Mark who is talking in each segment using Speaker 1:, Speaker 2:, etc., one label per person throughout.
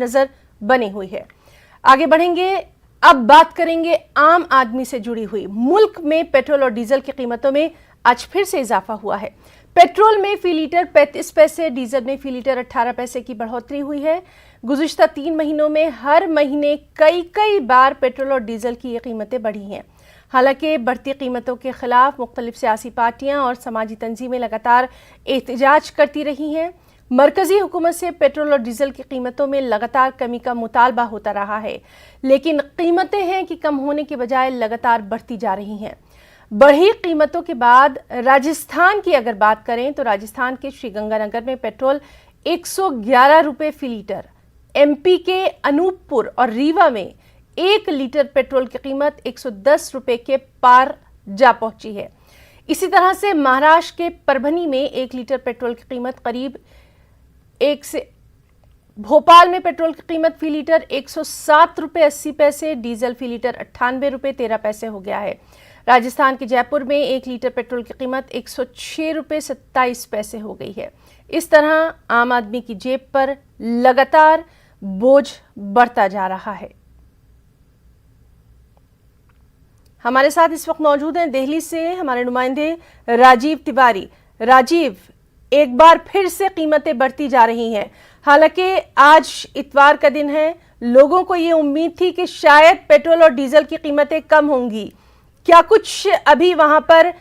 Speaker 1: नजर बनी हुई है। आगे बढ़ेंगे, अब बात करेंगे आम आदमी से जुड़ी हुई। मुल्क में पेट्रोल और डीजल की कीमतों में आज फिर से इजाफा हुआ है। पेट्रोल में फी लीटर 35 पैसे, डीजल में फी लीटर 18 पैसे की बढ़ोतरी हुई है। गुज़िश्ता 3 महीनों में हर महीने कई बार पेट्रोल और डीजल की ये कीमतें बढ़ी हैं। हालांकि बढ़ती कीमतों के खिलाफ मुख्तलिफ सियासी पार्टियां और समाजी तंजीमें लगातार एहतजाज करती रही हैं। मरकजी हुकूमत से पेट्रोल और डीजल की कीमतों में लगातार कमी का मुतालबा होता रहा है, लेकिन कीमतें हैं कि कम होने के बजाय लगातार बढ़ती जा रही हैं। बढ़ी कीमतों के बाद राजस्थान की अगर बात करें तो राजस्थान के श्रीगंगानगर में पेट्रोल 111 रुपये फी लीटर, एमपी के अनूपपुर और रीवा में 1 लीटर पेट्रोल की कीमत 110 रुपये के पार जा पहुंची है। इसी तरह से महाराष्ट्र के परभनी में 1 लीटर पेट्रोल की कीमत करीब भोपाल में पेट्रोल की कीमत फी लीटर 107 रुपये 80 पैसे, डीजल फी लीटर 98 रुपये 13 पैसे हो गया है। राजस्थान के जयपुर में 1 लीटर पेट्रोल की कीमत 106 रुपये 27 पैसे हो गई है। इस तरह आम आदमी की जेब पर लगातार बोझ बढ़ता जा रहा है। हमारे साथ इस वक्त मौजूद हैं दिल्ली से हमारे नुमाइंदे राजीव तिवारी। राजीव, एक बार फिर से कीमतें बढ़ती जा रही हैं। हालांकि आज इतवार का दिन है, लोगों को ये उम्मीद थी कि शायद पेट्रोल और डीजल की कीमतें कम होंगी। क्या कुछ अभी वहां पर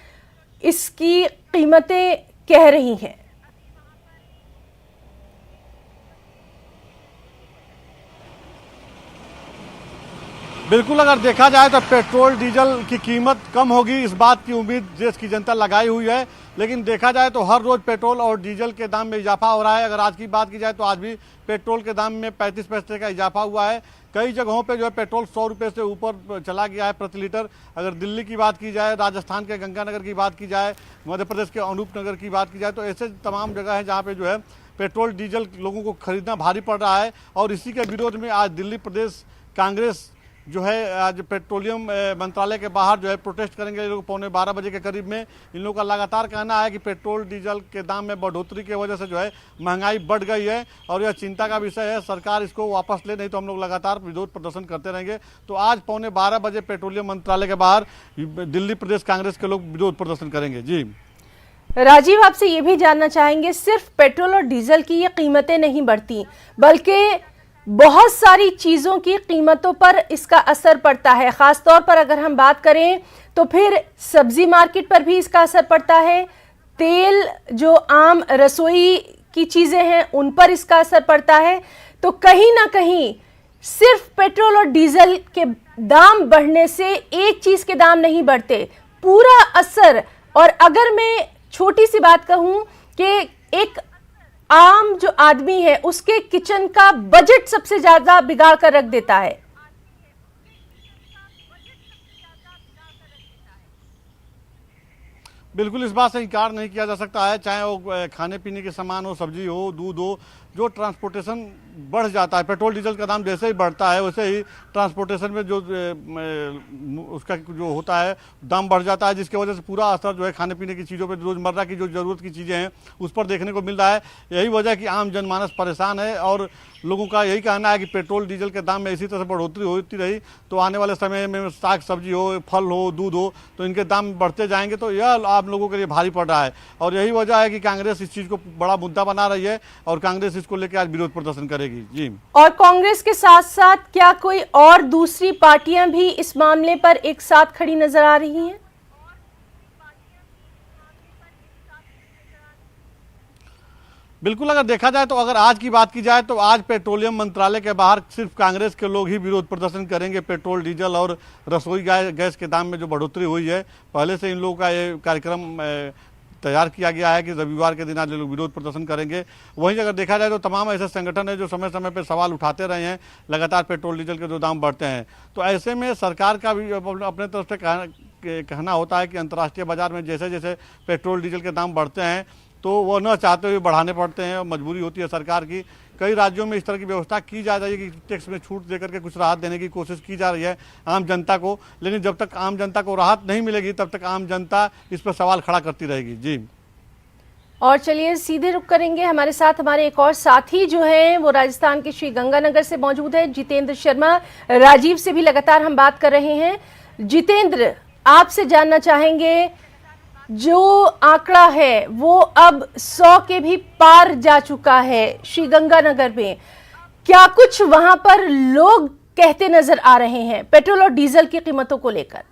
Speaker 1: इसकी कीमतें कह रही हैं?
Speaker 2: बिल्कुल, अगर देखा जाए तो पेट्रोल डीजल की कीमत कम होगी, इस बात की उम्मीद देश की जनता लगाई हुई है। लेकिन देखा जाए तो हर रोज पेट्रोल और डीजल के दाम में इजाफा हो रहा है। अगर आज की बात की जाए तो आज भी पेट्रोल के दाम में 35 पैसे का इजाफा हुआ है। कई जगहों पे जो है पेट्रोल 100 रुपये से ऊपर चला गया है प्रति लीटर। अगर दिल्ली की बात की जाए, राजस्थान के गंगानगर की बात की जाए, मध्य प्रदेश के अनूपनगर की बात की जाए, तो ऐसे तमाम जगह है जहाँ पे जो है पेट्रोल डीजल लोगों को खरीदना भारी पड़ रहा है। और इसी के विरोध में आज दिल्ली प्रदेश कांग्रेस जो है आज पेट्रोलियम मंत्रालय के बाहर जो है प्रोटेस्ट करेंगे। लोग 11:15 बजे के करीब में इन लोगों का लगातार कहना है कि पेट्रोल डीजल के दाम में बढ़ोतरी की वजह से जो है महंगाई बढ़ गई है और यह चिंता का विषय है। सरकार इसको वापस ले, नहीं तो हम लोग लगातार विरोध प्रदर्शन करते रहेंगे। तो आज 11:15 बजे पेट्रोलियम मंत्रालय के बाहर दिल्ली प्रदेश कांग्रेस के लोग विरोध प्रदर्शन करेंगे। जी
Speaker 1: राजीव, आपसे ये भी जानना चाहेंगे, सिर्फ पेट्रोल और डीजल की ये कीमतें नहीं बढ़ती, बल्कि बहुत सारी चीजों की कीमतों पर इसका असर पड़ता है। खासतौर पर अगर हम बात करें तो फिर सब्जी मार्केट पर भी इसका असर पड़ता है। तेल, जो आम रसोई की चीजें हैं, उन पर इसका असर पड़ता है। तो कहीं ना कहीं सिर्फ पेट्रोल और डीजल के दाम बढ़ने से एक चीज के दाम नहीं बढ़ते, पूरा असर। और अगर मैं छोटी सी बात कहूं कि एक आम जो आदमी है उसके किचन का बजट सबसे ज्यादा बिगाड़ कर रख देता है।
Speaker 2: बिल्कुल, इस बात से इनकार नहीं किया जा सकता है। चाहे वो खाने पीने के सामान हो, सब्जी हो, दूध हो, जो ट्रांसपोर्टेशन बढ़ जाता है, पेट्रोल डीजल का दाम जैसे ही बढ़ता है वैसे ही ट्रांसपोर्टेशन में जो उसका जो होता है दाम बढ़ जाता है, जिसकी वजह से पूरा असर जो है खाने पीने की चीज़ों पर, रोज़मर्रा की जो ज़रूरत की चीज़ें हैं उस पर देखने को मिल रहा है। यही वजह है कि आम जनमानस परेशान है और लोगों का यही कहना है कि पेट्रोल डीजल के दाम में इसी तरह से बढ़ोतरी होती रही तो आने वाले समय में साग सब्जी हो, फल हो, दूध हो, तो इनके दाम बढ़ते जाएंगे। तो यह आप लोगों के लिए भारी पड़ रहा है और यही वजह है कि कांग्रेस इस चीज़ को बड़ा मुद्दा बना रही है और कांग्रेस इसको लेकर आज विरोध प्रदर्शन करेगी। जी,
Speaker 1: और कांग्रेस के साथ साथ क्या कोई और दूसरी पार्टियां भी इस मामले पर एक साथ खड़ी नजर आ रही हैं?
Speaker 2: बिल्कुल, अगर देखा जाए तो अगर आज की बात की जाए तो आज पेट्रोलियम मंत्रालय के बाहर सिर्फ कांग्रेस के लोग ही विरोध प्रदर्शन करेंगे। पेट्रोल डीजल और रसोई गैस के दाम में जो बढ़ोतरी हुई है, पहले से इन लोगों का ये कार्यक्रम तैयार किया गया है कि रविवार के दिन आज लोग विरोध प्रदर्शन करेंगे। वहीं अगर देखा जाए तो तमाम ऐसे संगठन है जो समय समय पर सवाल उठाते रहे हैं लगातार पेट्रोल डीजल के जो दाम बढ़ते हैं। तो ऐसे में सरकार का भी अपने तरफ से कहना होता है कि अंतर्राष्ट्रीय बाजार में जैसे जैसे पेट्रोल डीजल के दाम बढ़ते हैं तो वो न चाहते हुए बढ़ाने पड़ते हैं, मजबूरी होती है सरकार की। कई राज्यों में इस तरह की व्यवस्था की जा रही है कि टैक्स में छूट देकर के कुछ राहत देने की कोशिश की जा रही है आम जनता को, लेकिन जब तक आम जनता को राहत नहीं मिलेगी तब तक आम जनता इस पर सवाल खड़ा करती रहेगी। जी
Speaker 1: और चलिए सीधे रुक करेंगे, हमारे साथ हमारे एक और साथी जो हैं वो राजस्थान के श्री गंगानगर से मौजूद है, जितेंद्र शर्मा। राजीव से भी लगातार हम बात कर रहे हैं। जितेंद्र, आपसे जानना चाहेंगे, जो आंकड़ा है वो अब 100 के भी पार जा चुका है श्री गंगानगर में, क्या कुछ वहां पर लोग कहते नजर आ रहे हैं पेट्रोल और डीजल की कीमतों को लेकर?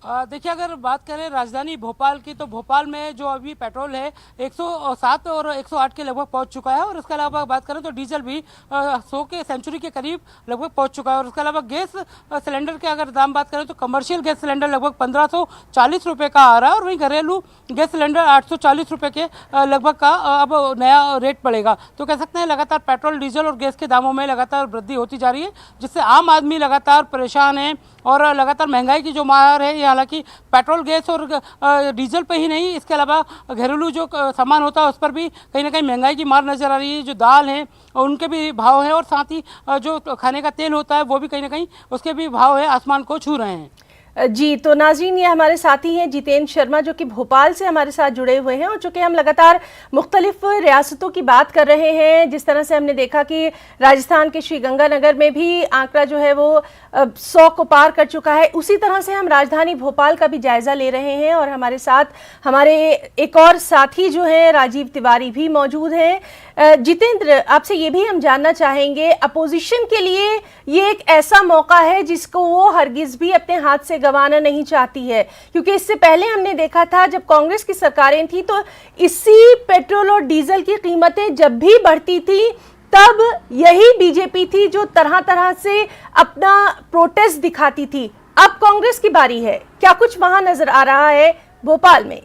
Speaker 3: देखिए, अगर बात करें राजधानी भोपाल की, तो भोपाल में जो अभी पेट्रोल है 107 और 108 के लगभग पहुंच चुका है। और इसके अलावा बात करें तो डीजल भी 100 के सेंचुरी के करीब लगभग पहुंच चुका है। और इसके अलावा गैस सिलेंडर के अगर दाम बात करें तो कमर्शियल गैस सिलेंडर लगभग 1540 रुपये का आ रहा है, और वहीं घरेलू गैस सिलेंडर 840 रुपये के लगभग का अब नया रेट पड़ेगा। तो कह सकते हैं लगातार पेट्रोल, डीजल और गैस के दामों में लगातार वृद्धि होती जा रही है, जिससे आम आदमी लगातार परेशान है। और लगातार महंगाई की जो मार है, हालांकि पेट्रोल, गैस और डीजल पे ही नहीं, इसके अलावा घरेलू जो सामान होता है उस पर भी कहीं ना कहीं महंगाई की मार नजर आ रही है। जो दाल है उनके भी भाव है, और साथ ही जो खाने का तेल होता है वो भी कहीं ना कहीं उसके भी भाव है आसमान को छू रहे हैं।
Speaker 1: जी, तो नाज़रीन, ये हमारे साथी हैं जितेंद्र शर्मा, जो कि भोपाल से हमारे साथ जुड़े हुए हैं। और चूंकि हम लगातार मुख्तलिफ रियासतों की बात कर रहे हैं, जिस तरह से हमने देखा कि राजस्थान के श्री गंगानगर में भी आंकड़ा जो है वो 100 को पार कर चुका है, उसी तरह से हम राजधानी भोपाल का भी जायजा ले रहे हैं। और हमारे साथ हमारे एक और साथी जो हैं राजीव तिवारी भी मौजूद हैं। जितेंद्र, आपसे ये भी हम जानना चाहेंगे, अपोजिशन के लिए ये एक ऐसा मौका है जिसको वो हरगिज भी अपने हाथ से गंवाना नहीं चाहती है, क्योंकि इससे पहले हमने देखा था जब कांग्रेस की सरकारें थी तो इसी पेट्रोल और डीजल की कीमतें जब भी बढ़ती थी तब यही बीजेपी थी जो तरह तरह से अपना प्रोटेस्ट दिखाती थी। अब कांग्रेस की बारी है, क्या कुछ वहां नजर आ रहा है भोपाल में?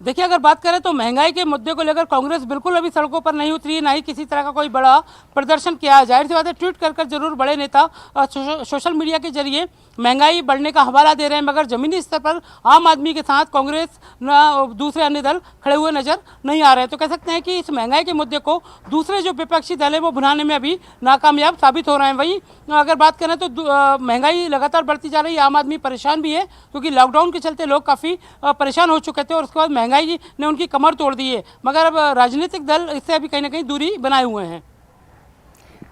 Speaker 3: देखिए, अगर बात करें तो महंगाई के मुद्दे को लेकर कांग्रेस बिल्कुल अभी सड़कों पर नहीं उतरी, ना ही किसी तरह का कोई बड़ा प्रदर्शन किया है। जाहिर सी बात है, ट्वीट कर जरूर बड़े नेता सोशल मीडिया के जरिए महंगाई बढ़ने का हवाला दे रहे हैं, मगर जमीनी स्तर पर आम आदमी के साथ कांग्रेस न दूसरे अन्य दल खड़े हुए नजर नहीं आ रहे हैं। तो कह सकते हैं कि इस महंगाई के मुद्दे को दूसरे जो विपक्षी दल है वो भुनाने में अभी नाकामयाब साबित हो रहे हैं। वहीं अगर बात करें तो महंगाई लगातार बढ़ती जा रही है, आम आदमी परेशान भी है, क्योंकि लॉकडाउन के चलते लोग काफ़ी परेशान हो चुके थे और उसके बाद महंगाई ने उनकी कमर तोड़ दी है। मगर अब राजनीतिक दल इससे अभी कहीं ना कहीं दूरी बनाए हुए हैं।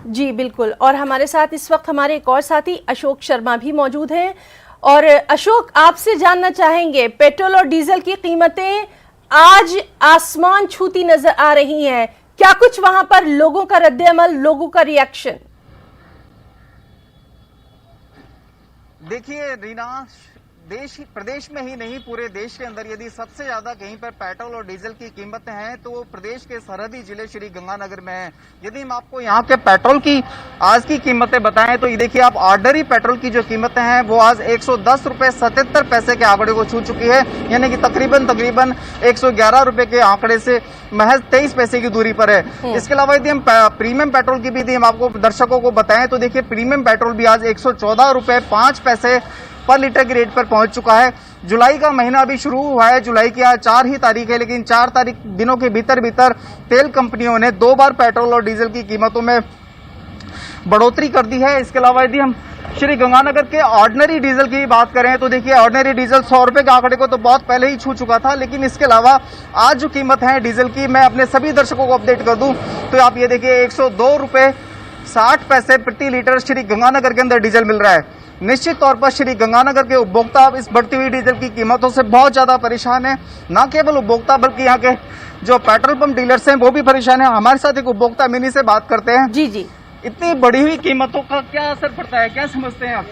Speaker 1: जी बिल्कुल, और हमारे साथ इस वक्त हमारे एक और साथी अशोक शर्मा भी मौजूद हैं। और अशोक, आपसे जानना चाहेंगे, पेट्रोल और डीजल की कीमतें आज आसमान छूती नजर आ रही हैं, क्या कुछ वहां पर लोगों का रद्द-ए-अमल, लोगों का रिएक्शन?
Speaker 4: देखिए रीना, प्रदेश में ही नहीं पूरे देश के अंदर यदि सबसे ज्यादा कहीं पर पेट्रोल और डीजल की कीमतें हैं तो वो प्रदेश के सरहदी जिले श्री गंगानगर में है। यदि हम आपको यहाँ के पेट्रोल की आज की कीमतें बताएं तो ये देखिए, आप ऑर्डनरी पेट्रोल की जो कीमतें हैं वो आज 110 रुपए 77 पैसे के आंकड़े को छू चुकी है, यानी कि तकरीबन 111 रुपए के आंकड़े से महज 23 पैसे की दूरी पर है। इसके अलावा यदि हम प्रीमियम पेट्रोल की भी यदि हम आपको दर्शकों को बताएं तो देखिए, प्रीमियम पेट्रोल भी आज 114 रुपए 5 पैसे पर लीटर के रेट पर पहुंच चुका है। जुलाई का महीना अभी शुरू हुआ है, जुलाई की आज 4 ही तारीख है, लेकिन 4 तारीख दिनों के भीतर तेल कंपनियों ने 2 बार पेट्रोल और डीजल की कीमतों में बढ़ोतरी कर दी है। इसके अलावा यदि हम श्री गंगानगर के ऑर्डिनरी डीजल की बात करें तो देखिए, ऑर्डिनरी डीजल 100 रुपए के आंकड़े को तो बहुत पहले ही छू चुका था, लेकिन इसके अलावा आज जो कीमत है डीजल की, मैं अपने सभी दर्शकों को अपडेट कर दूं तो आप ये देखिए, 102 रुपए 60 पैसे प्रति लीटर श्री गंगानगर के अंदर डीजल मिल रहा है। निश्चित तौर पर श्री गंगानगर के उपभोक्ता इस बढ़ती हुई डीजल की कीमतों से बहुत ज्यादा परेशान है। न केवल उपभोक्ता बल्कि यहाँ के जो पेट्रोल पंप डीलर्स हैं वो भी परेशान है। हमारे साथ एक उपभोक्ता मिनी से बात करते हैं।
Speaker 1: जी जी,
Speaker 4: इतनी बढ़ी हुई कीमतों का क्या असर पड़ता है, क्या समझते हैं आप?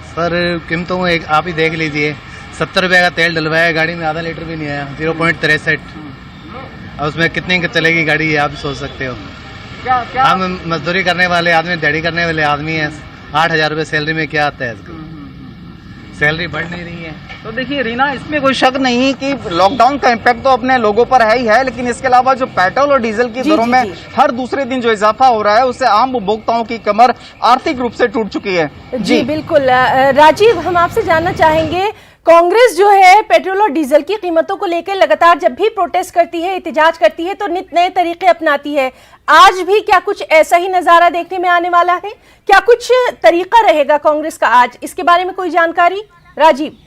Speaker 5: सर, कीमतों में आप ही देख लीजिए, 70 रुपए का तेल डलवाया गाड़ी में, आधा लीटर भी नहीं आया, 0.63। और उसमें कितनी चलेगी गाड़ी, ये आप सोच सकते हो। क्या हम मजदूरी करने वाले आदमी, दिहाड़ी करने वाले आदमी है, 8,000 रुपए सैलरी में क्या आता है इसको? सैलरी बढ़ नहीं रही है।
Speaker 4: तो देखिए रीना, इसमें कोई शक नहीं कि लॉकडाउन का इम्पैक्ट तो अपने लोगों पर है ही है, लेकिन इसके अलावा जो पेट्रोल और डीजल की दरों में हर दूसरे दिन जो इजाफा हो रहा है उससे आम उपभोक्ताओं की कमर आर्थिक रूप से टूट चुकी है।
Speaker 1: जी बिल्कुल। राजीव, हम आपसे जानना चाहेंगे, कांग्रेस जो है पेट्रोल और डीजल की कीमतों को लेकर लगातार जब भी प्रोटेस्ट करती है, एहतजाज करती है, तो नित नए तरीके अपनाती है। आज भी क्या कुछ ऐसा ही नजारा देखने में आने वाला है? क्या कुछ तरीका रहेगा कांग्रेस का आज? इसके बारे में कोई जानकारी? राजीव।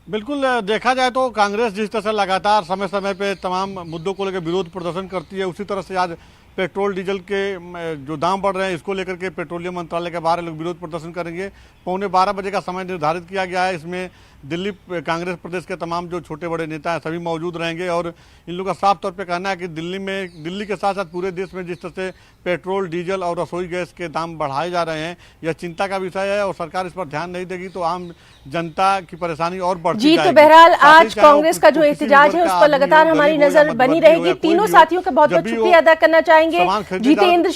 Speaker 2: बिल्कुल, देखा जाए तो कांग्रेस जिस तरह से लगातार समय समय पे तमाम मुद्दों को लेकर विरोध प्रदर्शन करती है, उसी तरह से आज पेट्रोल डीजल के जो दाम बढ़ रहे हैं इसको लेकर के पेट्रोलियम मंत्रालय के बाहर लोग विरोध प्रदर्शन करेंगे। 11:15 बजे का समय निर्धारित किया गया है। इसमें दिल्ली कांग्रेस प्रदेश के तमाम जो छोटे बड़े नेता हैं सभी मौजूद रहेंगे और इन लोगों का साफ तौर पे कहना है कि दिल्ली के साथ साथ पूरे देश में जिस तरह से पेट्रोल डीजल और रसोई गैस के दाम बढ़ाए जा रहे हैं, यह चिंता का विषय है और सरकार इस पर ध्यान नहीं देगी तो आम जनता की परेशानी और बढ़ती
Speaker 1: जी।
Speaker 2: जाएगी।
Speaker 1: तो बहरहाल
Speaker 2: साथ ही
Speaker 1: आज
Speaker 2: चाहे वो
Speaker 1: कांग्रेस का जो
Speaker 2: किसी भी
Speaker 1: एहतजाज
Speaker 2: वर्ग
Speaker 1: है
Speaker 2: का
Speaker 1: उस पर
Speaker 2: आदमी हो,
Speaker 1: लगातार हमारी
Speaker 2: गरीब हो या
Speaker 1: नजर बनी
Speaker 2: मध्यवर्गीय हो
Speaker 1: रहेगी।
Speaker 2: या कोई
Speaker 1: तीनों
Speaker 2: भी हो,
Speaker 1: साथियों का बहुत
Speaker 2: जब
Speaker 1: बहुत
Speaker 2: भी
Speaker 1: शुक्रिया
Speaker 2: वो
Speaker 1: अदा करना चाहेंगे।
Speaker 2: सामान खरीदने
Speaker 1: जितेंद्र